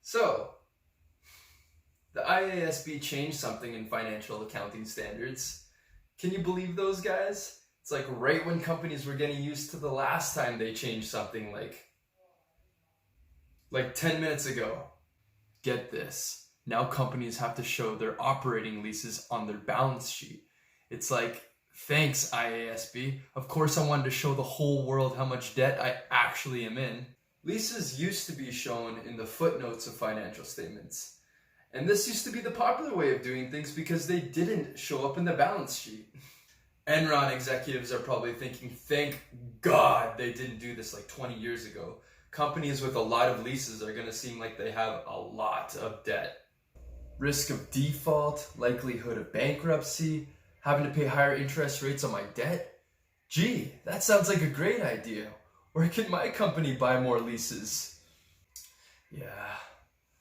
So, the IASB changed something in financial accounting standards. Can you believe those guys? It's like right when companies were getting used to the last time they changed something, like 10 minutes ago. Get this. Now companies have to show their operating leases on their balance sheet. It's like, thanks IASB. Of course I wanted to show the whole world how much debt I actually am in. Leases used to be shown in the footnotes of financial statements. And this used to be the popular way of doing things because they didn't show up in the balance sheet. Enron executives are probably thinking, thank God they didn't do this like 20 years ago. Companies with a lot of leases are going to seem like they have a lot of debt. Risk of default, likelihood of bankruptcy, having to pay higher interest rates on my debt. Gee, that sounds like a great idea. Where can my company buy more leases? Yeah,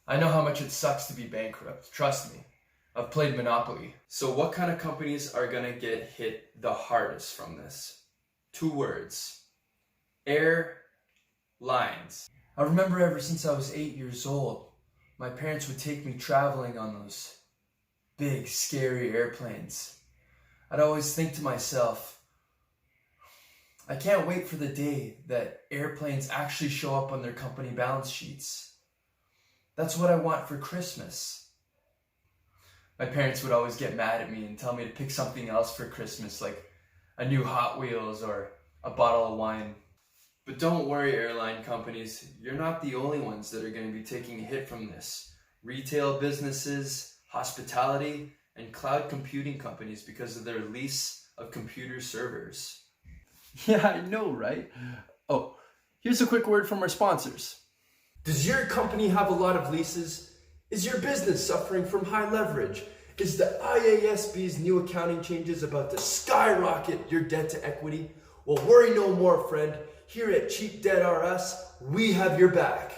I know how much it sucks to be bankrupt. Trust me. I've played Monopoly. So what kind of companies are going to get hit the hardest from this? 2 words. Airlines. I remember ever since I was 8 years old, my parents would take me traveling on those big, scary airplanes. I'd always think to myself, I can't wait for the day that airplanes actually show up on their company balance sheets. That's what I want for Christmas. My parents would always get mad at me and tell me to pick something else for Christmas, like a new Hot Wheels or a bottle of wine. But don't worry, airline companies, you're not the only ones that are going to be taking a hit from this. Retail businesses, hospitality, and cloud computing companies because of their lease of computer servers. Yeah, I know, right? Oh, here's a quick word from our sponsors. Does your company have a lot of leases? Is your business suffering from high leverage? Is the IASB's new accounting changes about to skyrocket your debt to equity? Well, worry no more, friend. Here at Cheap Debt R Us, we have your back.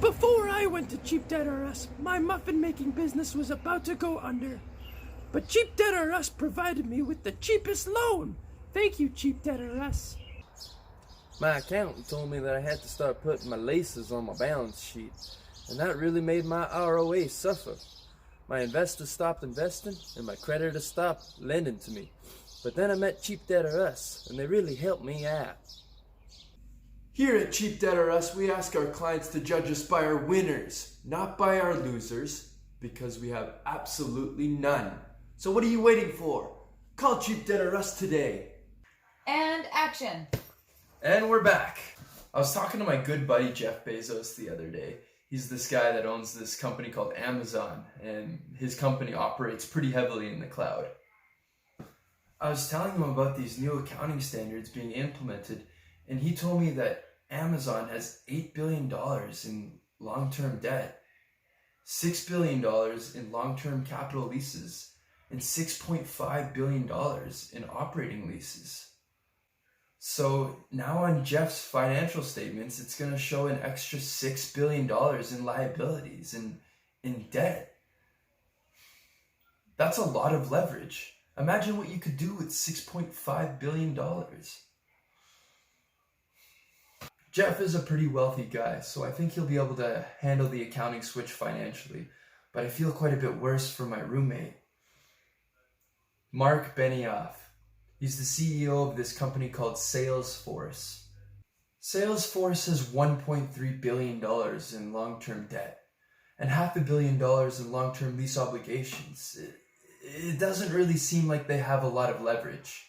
Before I went to Cheap Debt R Us, my muffin-making business was about to go under. But Cheap Debt R Us provided me with the cheapest loan. Thank you, Cheap Debt R Us. My accountant told me that I had to start putting my leases on my balance sheet, and that really made my ROA suffer. My investors stopped investing, and my creditors stopped lending to me. But then I met Cheap Debt R Us, and they really helped me out. Here at Cheap Debt R Us, we ask our clients to judge us by our winners, not by our losers, because we have absolutely none. So what are you waiting for? Call Cheap Debt R Us today. And action. And we're back. I was talking to my good buddy Jeff Bezos the other day. He's this guy that owns this company called Amazon, and his company operates pretty heavily in the cloud. I was telling him about these new accounting standards being implemented, and he told me that Amazon has $8 billion in long-term debt, $6 billion in long-term capital leases, and $6.5 billion in operating leases. So now on Jeff's financial statements, it's going to show an extra $6 billion in liabilities and in debt. That's a lot of leverage. Imagine what you could do with $6.5 billion. Jeff is a pretty wealthy guy, so I think he'll be able to handle the accounting switch financially, but I feel quite a bit worse for my roommate. Mark Benioff. He's the CEO of this company called Salesforce. Salesforce has $1.3 billion in long-term debt and $500 million in long-term lease obligations. It doesn't really seem like they have a lot of leverage.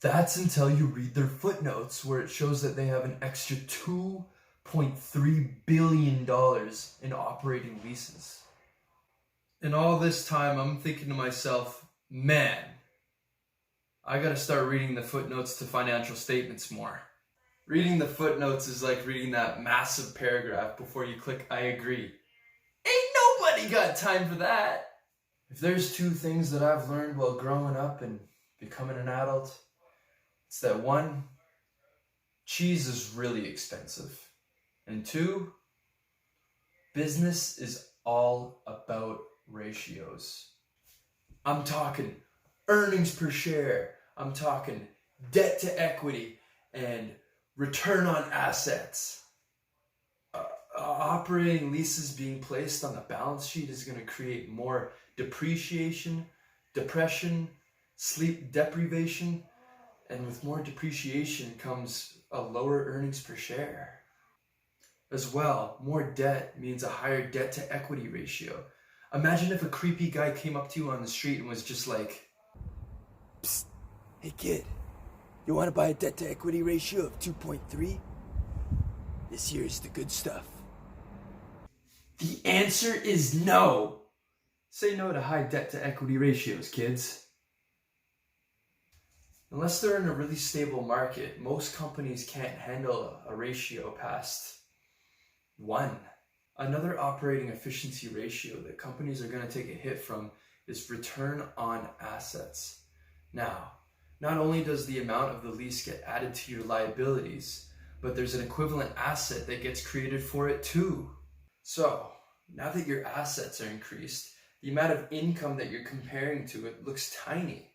That's until you read their footnotes where it shows that they have an extra $2.3 billion in operating leases. And all this time I'm thinking to myself, man, I gotta start reading the footnotes to financial statements more. Reading the footnotes is like reading that massive paragraph before you click I agree. Ain't nobody got time for that. If there's 2 things that I've learned while growing up and becoming an adult, it's that 1, cheese is really expensive. And 2, business is all about ratios. I'm talking earnings per share. I'm talking debt to equity and return on assets. operating leases being placed on the balance sheet is going to create more depreciation, depression, sleep deprivation, and with more depreciation comes a lower earnings per share. As well, more debt means a higher debt to equity ratio. Imagine if a creepy guy came up to you on the street and was just like, Psst. Hey kid, you want to buy a debt to equity ratio of 2.3? This here is the good stuff. the answer is no. Say no to high debt to equity ratios, kids. Unless they're in a really stable market, most companies can't handle a ratio past 1. Another operating efficiency ratio that companies are going to take a hit from is return on assets. Now, not only does the amount of the lease get added to your liabilities, but there's an equivalent asset that gets created for it too. So, now that your assets are increased, the amount of income that you're comparing to it looks tiny.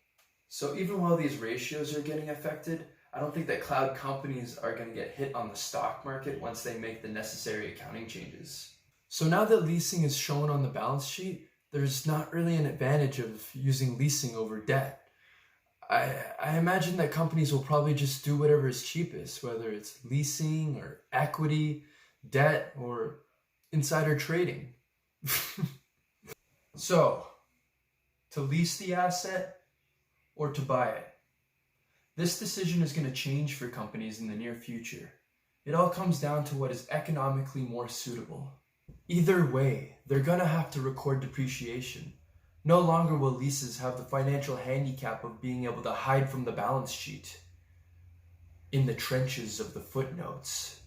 So even while these ratios are getting affected, I don't think that cloud companies are going to get hit on the stock market once they make the necessary accounting changes. So now that leasing is shown on the balance sheet, there's not really an advantage of using leasing over debt. I imagine that companies will probably just do whatever is cheapest, whether it's leasing or equity, debt, or insider trading. So, to lease the asset or to buy it? This decision is going to change for companies in the near future. It all comes down to what is economically more suitable. Either way, they're going to have to record depreciation. No longer will leases have the financial handicap of being able to hide from the balance sheet in the trenches of the footnotes.